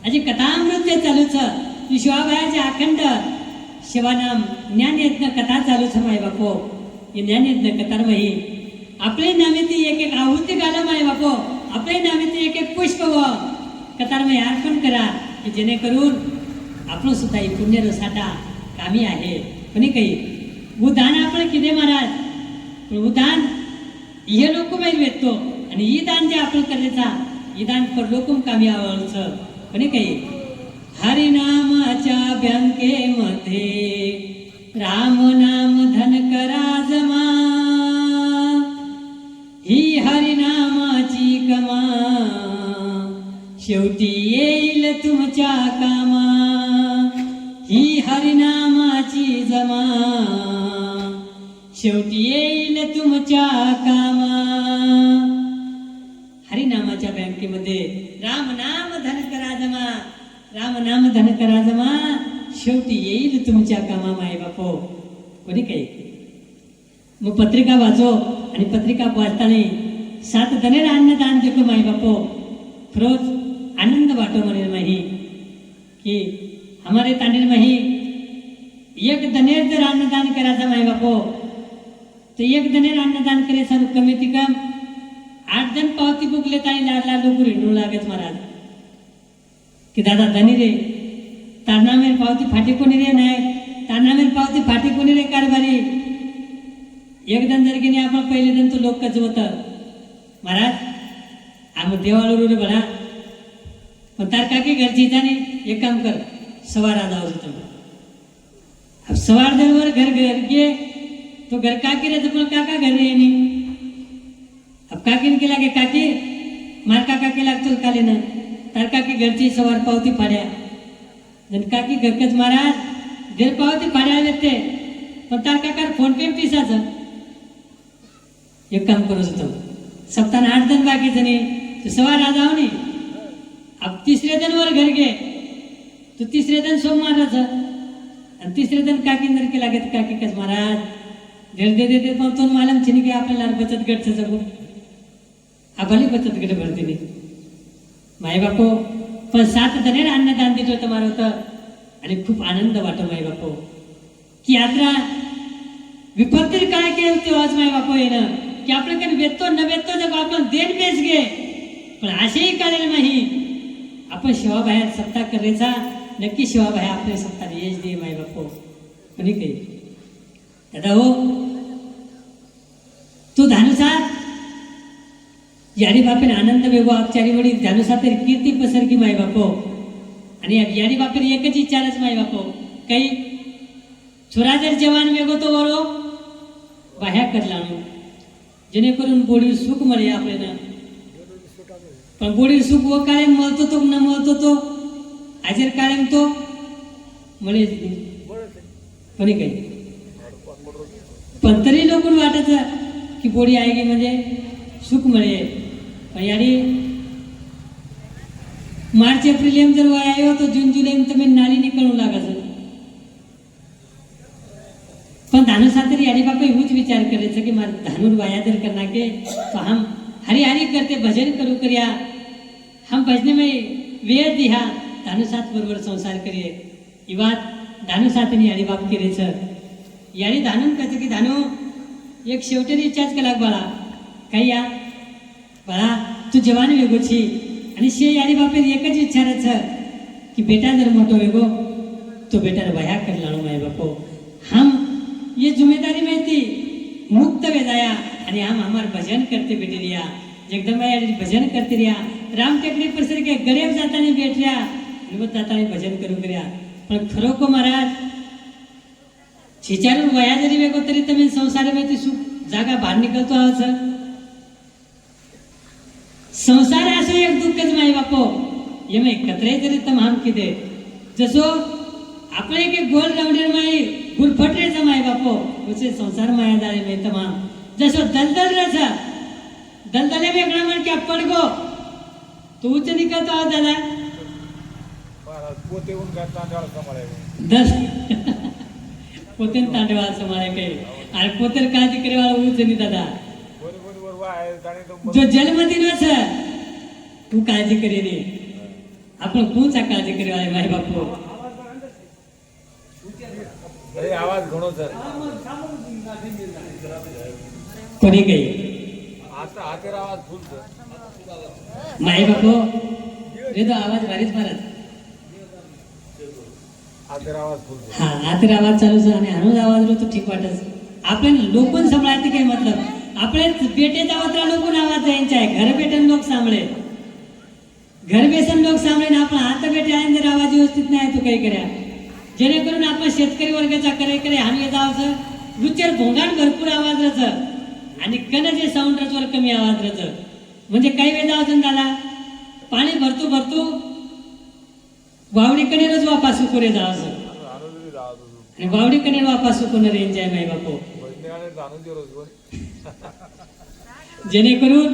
अजी कथामृत जे चालू छ शिवाबायाचे अखंड शिवानाम ज्ञान यज्ञ कथा चालू छ माय बापो ये ज्ञान यज्ञ कथार मही आपले नामे ती एक एक आहुती घाला माय बापो आपले नामे ती एक एक पुष्प व कतार में अर्पण करा की जेणेकरून आपण सुद्धा पुण्य साठा कामी आहे कोणी काही उदान आपण किदे महाराज उदान हे लोक माहीत भेटतो आणि ही दान जे आपण करायचा ही दान पर लोकम कामी आवडचं कोणी काही हरिनामाच्या बँकेमध्ये राम नाम धन करा जमा ही हरिनामाची कमा शेवटी येईल तुमच्या कामा ही हरिनामाची जमा शेवटी येईल तुमच्या कामा हरिनामाच्या बँकेमध्ये राम नाम धन करा जमा राम नाम धन करा जमा शेवटी येईल तुमच्या कामा माय बापो कोणी काही मग पत्रिका वाचो आणि पत्रिका वाचताना 7 धनेर अन्नदान देखो माय बापो खरोच आनंद वाटो मरे माही कि हमारे तांडीर माही 1 धनेर जर अन्नदान करायचा माय बापो तो 1 धनेर अन्नदान करायचा कमी ती कम 8 जण पावती बुकले आणि लाडला लोक हिंडू लागत महाराज कि दादा धनी रे तारनामेर पावती फाटी कोणी रे नाही तारनामेर पावती फाटी कोणी रे कारभारी एकदम जर की आपण पहिले दिन तो लोक कच होत महाराज आम देवाळू रे बडा पण तार काकी घरची जाणे एक काम कर सवार आ जाओ तुम अब सवार दिन वर घर घर के तो घर काकी रे तो काका घर रे नहीं अब काकी के लागे काकी मार काका के लागतो काले ना तार काकी घरची सवार पावती फाड्या जन काकी घरकच महाराज देर पावती फाड्या देते पण तार काका फोन पे पिसाचं एक काम करो तो सप्ताह 8 दिन बाकी जने तो सवार आ जाओ नहीं अब तीसरे दिन वर घर गए तो तीसरे दिन सोमवार रहा तीसरे दिन काकी नर के लागे काकी कस महाराज देर दे देते पण तो मालूम छिनी के आपल्याला बचत गट से जगो आबाली बचत गट भरती नहीं माय बापो पण 7 धनेर अन्नदान देतो तुम्हारा होतं आणि खूप आनंद वाटो माय बापो की यात्रा विपत्ती काय केलं ते आज माय बापो येणं की आपल्याकडे वेतो न वेतो जग आपण देण बेच गे पण असेही कळेल नाही आपण शिवाबाहेर सत्ता करायचा नक्की शिवाबाहेर आपले सत्ता यश दे माय बापो कोणी काही दादा हो तो धानुसार याडी बापेन आनंद वेगो आपचारी वडी धानुसार तरी कीर्ती पसरकी माय बापो आणि याडी बापेन एकच विचारच माय बापो काही छोरा जर जवान वेगो तो वरो बाह्या करलाणो जेणेकरून बोडीर सुख મળે આપણે પણ બોડીર સુખ વો કાળેમ મળતો તો ન મળતો તો હાજર કાળેમ તો મળે જ નહીં कोणी काही पण तरी लोक वाटायचं की बोडी आहे की म्हणजे सुख मिळेल पण याने मार्च एप्रिल एम जर वय आयो तो जून जुलै में तुम्हें नाली निकलू लागा सर पण धानु सातरी यानी बापा यूज विचार करायचं की मार धानुर वाया जर करना के तो हम हरी हरी करते भजन करू करिया हम भजने में वेळ दिहा धानु सात बरोबर संसार करिए ही बात धानु सातनी यानी बाप केले सर यानी धानून कसं की धानू एक शेवटी रिचार्ज केला बाळा काही या बाळा तू जवान वेगो छी आणि शे यानी बापे एकच विचारायचं की बेटा जर मोठो वेगो तो बेटा वया कर लाणो माय बापो हम ये जिम्मेदारी में थी मुक्त वे जाया आणि हम हमार भजन करते बेटे रिया जगदंबा यानी भजन करते रिया राम टेकडी पर के गरीब जातानी बैठ रिया निवत जातानी भजन करू करिया पण खरो को महाराज छिचारून वया जरी वेगो तरी तुम्ही संसारामध्ये सुख जागा बाहेर निकलतो आहोत सर संसार असो एक दुःखच माय बापो ये मैं कतरे जरी तमाम किदे जसो आपले के गोल राउंडर माय गुरफटरेचा माय बापो उसे संसार माया जाळे में तमाम जसो दलदल रचा दलदले वेगळा म्हण की पडगो तू उच्च निकलतो आहोत दादा पोते उन करता डाळ समाळे दस पोतेन तांडवा समाळे काही आणि पोतेर काळजी करेवाला उच्च नि दादा बरोबर वाय जाणे तो जो जन्मदिन છે તું કાળજી કરી રે आपण कोणचा काळजी करेवाले माय बापू अरे आवाज घणो सर कोणी काही आता हातेर आवाज फुल सर माय बापू रे तो आवाज भारीच मारत हातेर आवाज फुल सर हा आतर आवाज चालू છે અને આનો આવાજ રો તો ઠીક વાટે છે આપણે લોકોને સંભળાતી કઈ મતલબ આપણે બેટે જાવતરા લોકોનો આવાજ જાય છે ઘર બેઠા लोक સાંભળે घर बेसन लोक सामने आपण हात बेटे आहे जर आवाज व्यवस्थित नाही तो काही कर्या जेणेकरून आपण शेतकरी वर्गाचा करे आम्ही जावचं रुचेर भोंगाण भरपूर आवाज रच आणि कण जे साऊंड रचवर कमी आवाज रच म्हणजे काही वेळ जावचं दादा पाणी भरतो वावडी कनेरच वापासू करे जावचं आनंदी जातो आणि वावडी कनेर वापासू कोण रेंज आहे माय बापो बंदे जाणून रोज जेणेकरून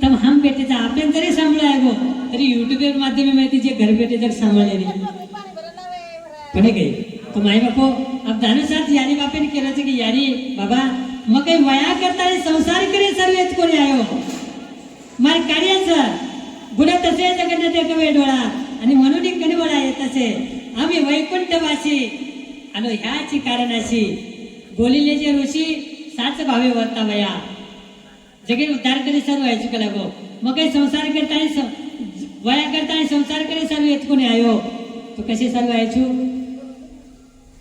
तम हम बेटेचा आपण जरी सांभाळ आहे गो तरी युट्यूब माध्यमे माहिती जे घर बेटे जर सांभाळले पण काही तो माई बापो अब दानू साथ यानी बापेने केलं की यानी बाबा मग काही वया करता संसार करे सर्वेच कोणी आयो मार कार्याचं गुन्हा तसे जगन्नाथ एक वेळ डोळा आणि म्हणून कणी वळा येत असे आम्ही वैकुंठवासी आणि ह्याची कारण अशी बोलिले जे ऋषी साच भावे वर्ता वया जगे उद्धार करे सर्व व्हायचं का लागो मग काही संसार करता वया करता संसार करे सर्व येत कोणी आयो तो कसे सर्व व्हायचो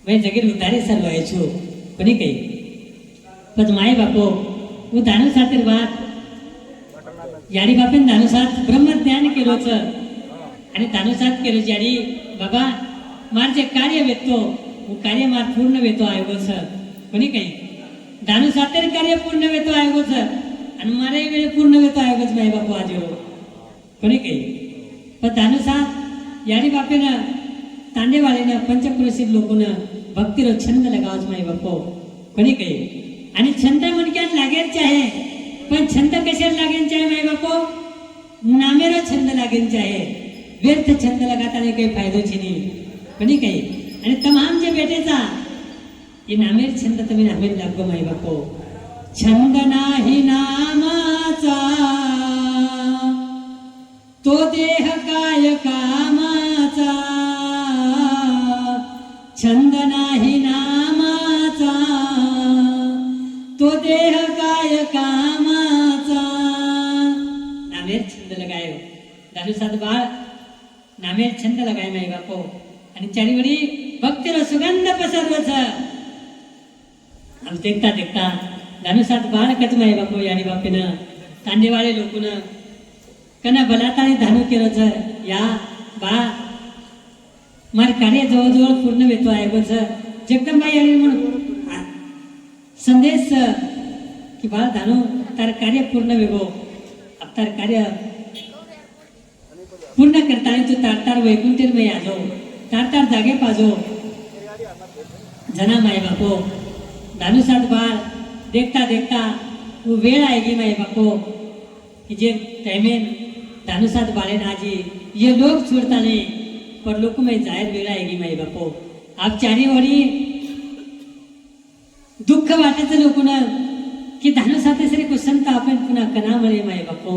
वय जगे उद्धारे सर्व व्हायचो कोणी काही पण माय बापो वो दानू सातेर बात यारी बापेन दानू साथ ब्रह्मज्ञान केलोच आणि दानू साथ केलो यारी बाबा मार जे कार्य वेतो वो कार्य मार पूर्ण वेतो आयोगोच कोणी काही दानू सातेर कार्य पूर्ण वेतो आयोगोच आणि मारे वेळ पूर्ण वेतो आयोगच माय बापू आजरो कोणी काही पण दानू साथ यारी बापेन तांडेवाळीनं पंचक्रोशीत लोकनं भक्तीरो छंद लगावच माय बापो कोणी काही आणि छंद म्हणक्यात लागेल आहे पण छंद कशाला लागेल आहे माय बापो नामेरो छंद लागेल आहे व्यर्थ छंद लगाताना काही फायदोची नाही कोणी काही आणि तमाम जे बेटेचा हे नामेर छंद तुम्ही नामेर लागो माय बापो छंद नाही नामाचा तो देह काय कामाचा छंद नाही नामाचा तो देह काय कामाचा नामेर छंद लगायो दारू सात बाळ नामेर छंद लगाय माय बापो आणि चारीवडी भक्तीर सुगंध पसरवच आम देखता देखता दारू सात बाळ कच माय बापो यानी बापेनं तांडेवाळे लोकनं कना बलाताने धानू केलंच या बा मार कार्य जवळजवळ पूर्ण वेतो आहे गोच जगदंबाई आली म्हणून संदेश की बाळ धानू तार कार्य पूर्ण वेगो तार कार्य पूर्ण करताना तू तार वैकुंठीरमय आजो तार जागे पाजो जना माय बापो धानुसात बाळ देखता देखता वो वेळ आएगी माय बापो कि जे टाइमेन धानुसात बाळेन आजी ये लोग छोड़ता नहीं पर लोक में जाहिर वेळ आएगी माय बापो आप चारी वडी दुःख वाटायचं लोकन की धानुसाते सरी कुसंत आपण पुन्हा कना मळे माय बापो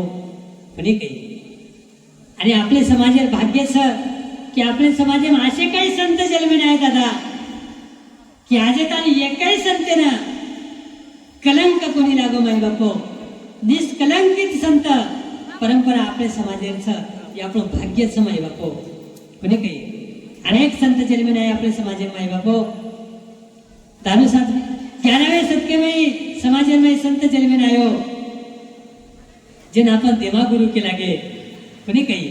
कोणी काही आणि आपले समाज भाग्यच की आपले समाज असे काही संत जन्मे नाही दादा की आज आणि एकही संतेनं कलंक कोणी लागो माय बापो निष्कलंकित संत परंपरा आपल्या समाजाचं हे आपलं भाग्यच माय बापो कोणी काही अनेक संत जन्मे नाही आपले समाज माय बापो धानुसात 11व्या शतकेमध्ये समाजामध्ये संत जन्मे नाही हो जे आपण देवा गुरु केला गे कोणी काही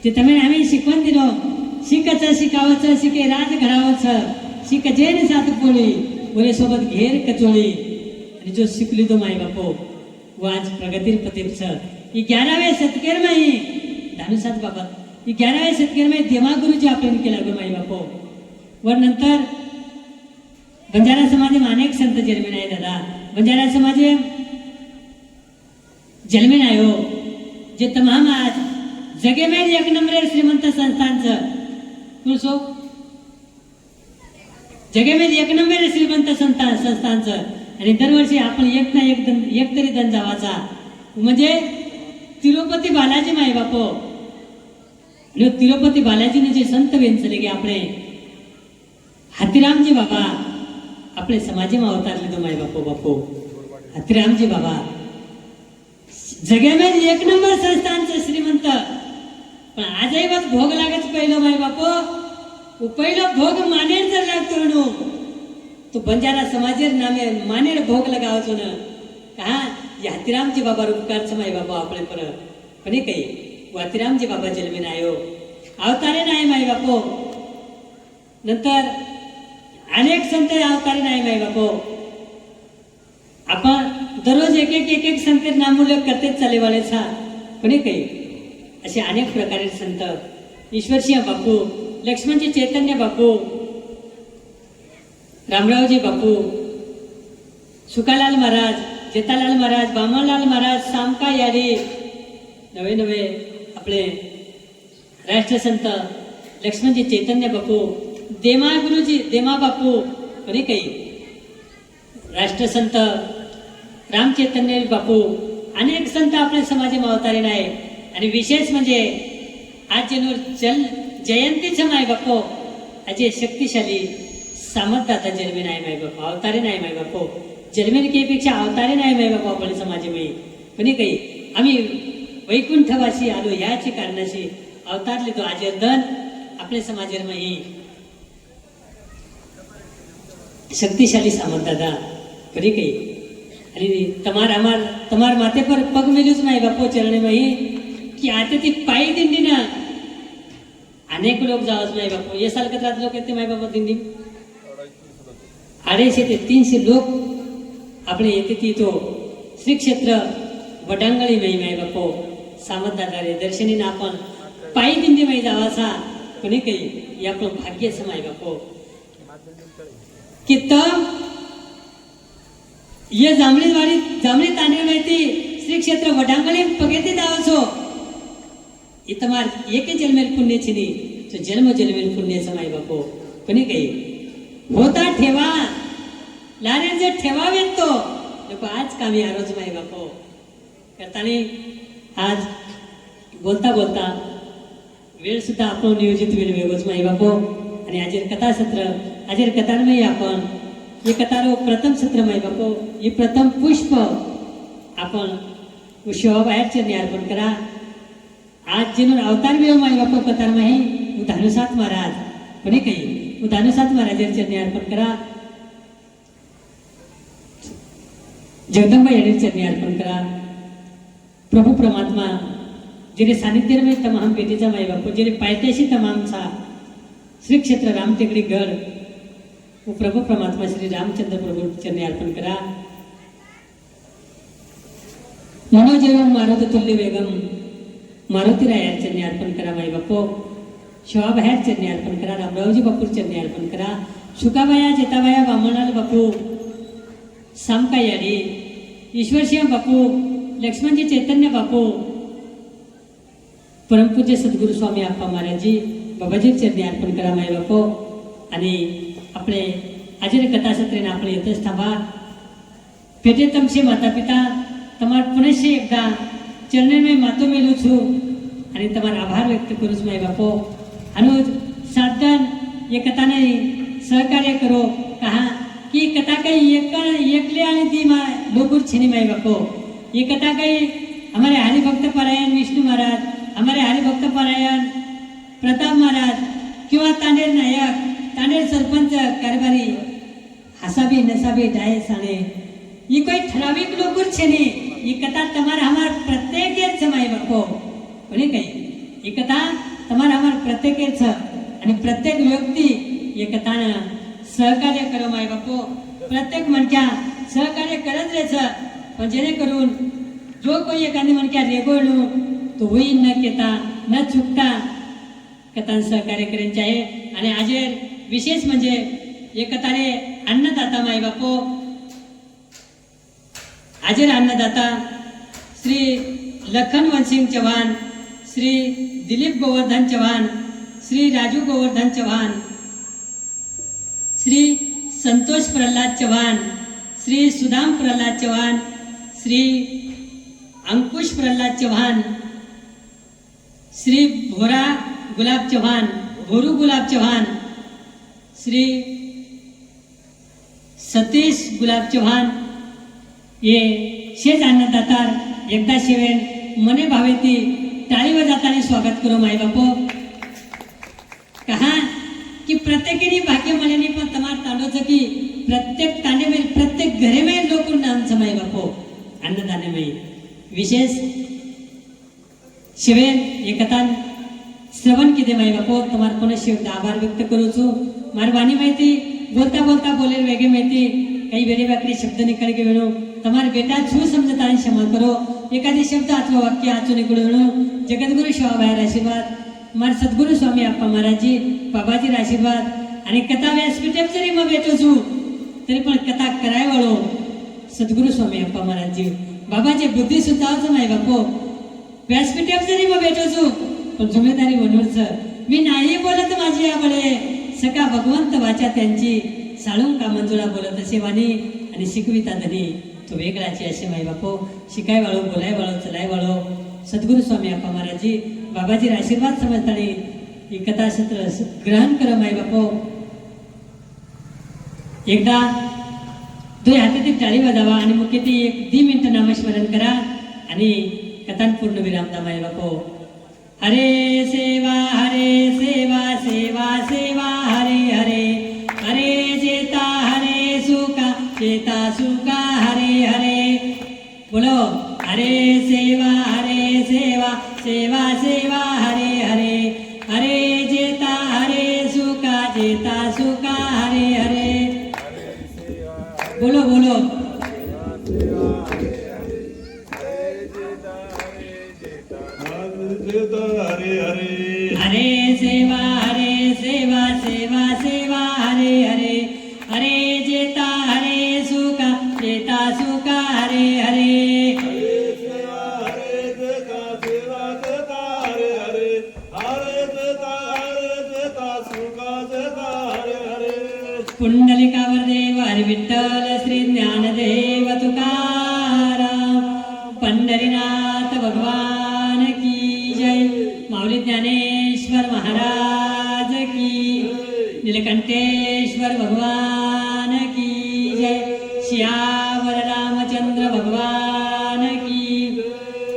ते તમે आम्ही शिकवण दिलो शिकायचं शिकावचं शिके राज घडावचं शिक जेन साथ पोळी बोले सोबत घेर कचोळी आणि जो शिकली तो माय बापो वो आज प्रगतीर पतीच ही 11व्या शतकेर माही धानुसात बाबा ही 11व्या शतकेर माही देवा गुरुजी आपण केला गो माय बापो वर नंतर बंजारा समाज में अनेक संत जन्मे नाही दादा बंजारा समाज जन्मे नाही हो जे तमाम आज जगे में एक नंबर श्रीमंत संस्थांचं सो जगे में एक नंबर श्रीमंत संस्थांचं आणि दरवर्षी आपण एक ना एक तरी दन जावाचा म्हणजे तिरुपती बालाजी माय बापो तिरुपती बालाजीने जे संत वेंचले गे आपले हातीरामजी बाबा आपले समाजेમાં अवतारले तो माय बापो बापो हातीरामजी बाबा जगामध्ये एक नंबर संस्थांचं श्रीमंत पण आजही बस भोग लागत पहिलं माय बापो पहिलं भोग मानेर जर लागतो नो तो बंजारा समाजेर नामे मानेर भोग लगावचो न का हातीरामजी बाबा उपकारचं माय बापा आपले पर पण काही हातीरामजी बाबा जन्मे नाही हो अवतारे नाही माय बापो नंतर अनेक संत अवतारे नाही माय बापो आपण दररोज एक संत नामोल्लेख करतेच चाले वालेचा कोणी काही असे अनेक प्रकारे संत ईश्वरसिंह बापू लक्ष्मणजी चैतन्य बापू रामरावजी बापू सुकालाल महाराज जेतालाल महाराज बामणलाल महाराज सामका यारी नवे नवे आपले राष्ट्रसंत लक्ष्मणजी चैतन्य बापू देमा गुरुजी देमा बापू कोणी काही राष्ट्रसंत रामचैतन्य बापू अनेक संत आपल्या समाजामध्ये अवतारे नाही आणि विशेष म्हणजे आज जेनूर जयंतीचं माय बापो अजय शक्तिशाली सामर्थ्याचा जन्मे नाही माय बापो अवतारे नाही माय बापो जन्मेपेक्षा अवतारे नाही माय बापो आपल्या समाजामध्ये कोणी काही आम्ही वैकुंठवासी आलो याची कारणाशी अवतारले तो आजर्धन आपल्या समाजामध्ये शक्तिशाली सामर्थ्याचा कधी काही आणि तमार माथे पर पग मेलूच माय बापो चरणे माही की आता ती पायी दिंडी ना अनेक लोक जावच माय बापो ये साल कत्रात लोक येते माय बापा दिंडी 250 ते 300 लोक आपले येते ती तो श्री क्षेत्र वडांगळी माय बापो सामर्थ्याद्वारे दर्शनी ना आपण पायी दिंडी माही जावाचा कोणी काही या आपलं भाग्यच माय बापो की तम ये जांभळी तांडे माहिती श्री क्षेत्र वडांगळे पगेते दावचो इतमार एके जन्मेल पुण्यची नी तो जन्म जन्मेल पुण्याचं माय बापो कोणी काही होता ठेवा लारे जे ठेवावेत तो लोक आज कामी आरोज माय बापो करताना आज बोलता बोलता वेळ सुद्धा आपण नियोजित वेळ वेगळच माय बापो आणि आजेर कथासत्र आजेर कथांमध्ये आपण ये कथारो प्रथम सत्र माय बापो ये प्रथम पुष्प आपण शिवा बाहेरचे अर्पण करा आज जिनून अवतार वेळ माय बापो कथार माही धानुसात महाराज कोणी काही धानुसात महाराज चरणी अर्पण करा जगदंबा यांनी चरणी अर्पण करा प्रभु परमात्मा जिने सानिध्य में तमाम बेटीचा माय बापो जिने पायथ्याशी तमामचा श्री क्षेत्र रामटेकडी गड व प्रभू परमात्मा श्री रामचंद्र प्रभू चरणी अर्पण करा. मनोजेवम मारुती तुल्य वेगम मारुतीराया चरणी अर्पण करा. माई बापो शोभाबाहेर चरणी अर्पण करा. रामरावजी बापू चरणी अर्पण करा. शुकाबाया जेताबाया वामनाल बापू सामकायाडी ईश्वरसिंह बापू लक्ष्मणजी चैतन्य बापू परमपूज्य सद्गुरू स्वामी आप्पा महाराजी बाबाजी चरणी अर्पण करा. माय बापो आणि આપણે આજે કથાસત્રને આપણે યથેશ થાંભા પેટે તમશે માતા પિતા તમારા પુનશ્ય એકદા ચરણને માતો મેલું છું અને તમારો આભાર વ્યક્ત કરું છું. માય બાપો અનુજ સાધન એ કથાને સહકાર્ય કરો કહા की कथा काही एकले आणि ती डोकूर छेनी माई बापो ये कथा काही हमारे हरिभक्त परायण विष्णू महाराज हमारे हरिभक्त परायण प्रताप महाराज किंवा तांडेर नायक तांडेर सरपंच कारभारी हसाबी नसाबी डाय साने ये कोई ठराविक डोकूर छेनी ये कथा तमारा हमार प्रत्येक माई बापो कोणी काही ये कथा तमारा हमार प्रत्येक आणि प्रत्येक व्यक्ती ये कथानं सहकार्य करो. माय बापो प्रत्येक मणक्या सहकार्य करत रहेछ पण जेणेकरून जो कोई एखादी मणक्या रेगोळू तो होईल न केता न चुकता कथान सहकार्य करायचे आहे. आणि आज विशेष म्हणजे हे कथाने अन्नदाता माय बापो आज अन्नदाता श्री लखन वनसिंग चव्हाण श्री दिलीप गोवर्धन चव्हाण श्री राजू गोवर्धन चव्हाण श्री संतोष प्रल्हाद चव्हाण श्री सुदाम प्रल्हाद चव्हाण श्री अंकुश प्रल्हाद चव्हाण श्री भोरा गुलाब चव्हाण भोरू गुलाब चव्हाण श्री सतीश गुलाब चव्हाण ये शेज अन्नदातार एकदा शिवेन मने भावेती टाळी वाजताना स्वागत करो. माय बापो कहा कि प्रत्येकाने भाग्य म्हणे पण तमार तांडोचं की प्रत्येक तांडेमेल प्रत्येक घरेमेल लोक नाम समय बापो अन्नदानेमय विशेष शिवेन एकतान श्रवण किदे माय बापो तुम्हार कोण शिव आभार व्यक्त करू छु. मार वाणी माहिती बोलता बोलता बोले वेगे माहिती काही वेडे वाकडे शब्द निकळ के वेणू तमार बेटा छू समजता आणि क्षमा करो. एखादी शब्द अथवा वाक्य आचू निकळ वेणू जगद्गुरु शिवाबाहेर आशीर्वाद मार सद्गुरु स्वामी आप्पा महाराजी बाबाजी आशीर्वाद आणि कथा व्यासपीठेप जरी मग भेटो छु तरी पण कथा कराय वळो सद्गुरु स्वामी आप्पा महाराजी बाबाजी बुद्धी सुद्धा नाही बापो व्यासपीठेप जरी मग भेटो छु पण जिम्मेदारी बनवच मी नाही बोलत माझी आबळे सका भगवंत वाचा त्यांची साळून का मंजुळा बोलत असे वाणी आणि शिकविता धनी तो वेगळाची असे माई बापो शिकाय वाळो बोलाय वाळो चलाय वाळो सद्गुरु स्वामी आप्पा महाराजी बाबाजी आशीर्वाद समजताना ही कथा सत्र ग्रहण कर. माय बापो एकदा दोन हातातील टाळी वाजावा आणि मुख्य ती 1 मिनिट नामस्मरण करा आणि कथान पूर्ण विराम दा. माय बापो हरे सेवा सेवा सेवा हरे हरे हरे जेता हरे सुका जेता सुका हरे हरे बोलो हरे सेवा सेवा सेवा हरे हरे हरे जेता हरे जेता सुका हरे हरे बोलो बोलो हरे हरे हरे सेवा सेवा सेवा हरे हरे हरे जेता हरे सुका हरे हरे पुंडलिकावर देव हरी विठ्ठल श्री ज्ञानदेव तुकाराम पंढरीनाथ भगवान की जय. माऊली ज्ञानेश्वर महाराज की नीलकंठेश्वर भगवान की जय. श्यावर रामचंद्र भगवान की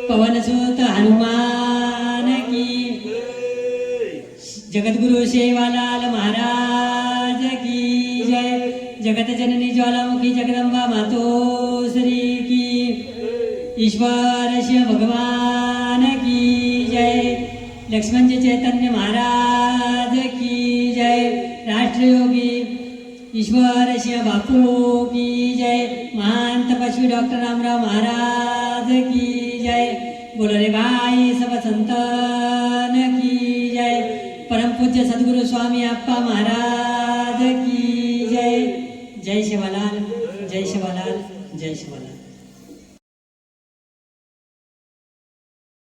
पवनसुत हनुमान की जगद्गुरु सेवालाल महाराज की जय. जगत जननी ज्वालामुखी जगदंबा मातोश्री की ईश्वर शिव भगवान की जय. लक्ष्मणजी चैतन्य महाराज की जय. राष्ट्रयोगी ईश्वर सिंह बापू की जय, महान तपस्वी डॉक्टर रामराव महाराज की जय, बोलो रे भाई सब संतन की जय, परम पूज्य सद्गुरु स्वामी अप्पा महाराज की जय. जय शिवलाल, जय शिवलाल, जय शिवलाल.